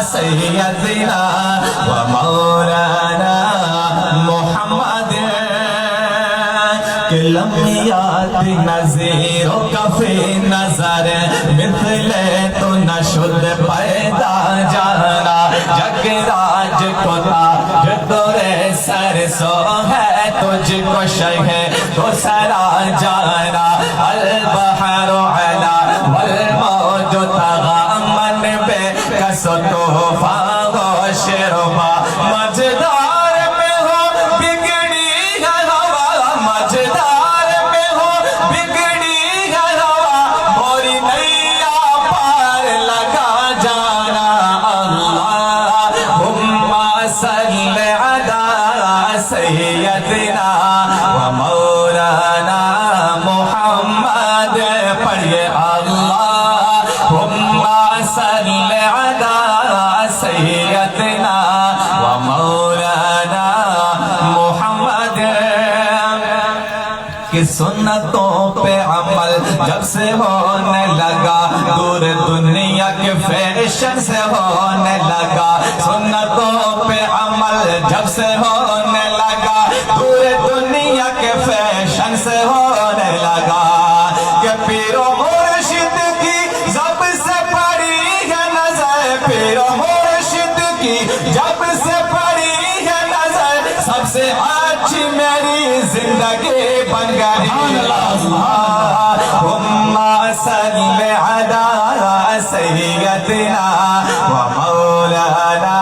سیدنا و مولانا محمد کہ لمیات نظیر و کفی نظر مثل تو نشد پیدا جانا جگ راج کو تاج دورے سر سو ہے تجھ کو شہ تو سرا جانا البحر علا والموج تغامن بے کس طوفان و شربا مجدار میں ہو بگڑی ہے ہوا مجدار میں ہو بگڑی ہے ہوا موری نیا پار لگا جانا اللہم صلی علی سیدنا و مولانا محمد پڑھئے اللہم صلی علی سیدنا و مولانا محمد کہ سنتوں پہ عمل جب سے ہونے لگا دور دنیا کے فیشن سے ہونے لگا سنتوں پہ عمل جب سے ہونے لگا دور دنیا کے فیشن سے ہونے لگا کہ پیر و مرشد کی جب سے پڑی ہے نظر پیر و مرشد کی جب سے پڑی ہے نظر سب سے اچھی میری زندگی بن گئی اللہم صلی علی سیدنا و مولانا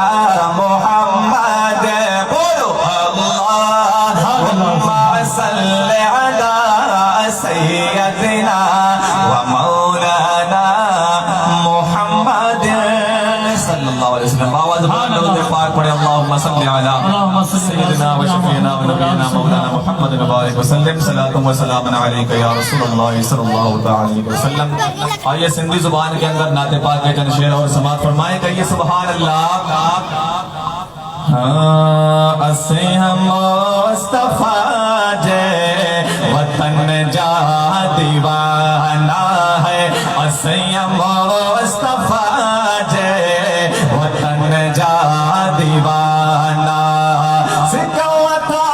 محمد بولو اللہم صلی علی سیدنا و مولانا محمد صلی اللہ علیہ وسلم آواز درود پاک پڑھے اللہم صلی علی سیدنا و شفینا و نبینا مولانا محمد مبارک وسلم صلاۃ و سلام علیک یا رسول اللہ صلی اللہ علیہ وسلم آئیے سندھی زبان کے اندر نعت پاک کے چند شعر اور سماعت فرمائیں کہیے سبحان اللہ اسے ہم مصطفیٰ جے وطن جا دیوانہ ہے اسے ہم مصطفیٰ جے وطن جا دیوانہ سکوا تھا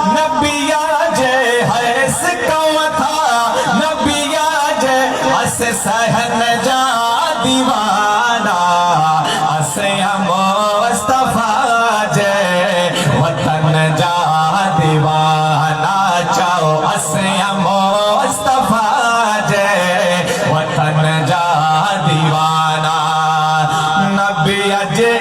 نبیہ جے ہے سکوا تھا نبیہ جے اسے سہن جا دیوانہ اسے ہم مصطفیٰ جے وطن جا دیوانہ چاہو اسے ہم مصطفیٰ جے وطن جا دیوانہ نبی جے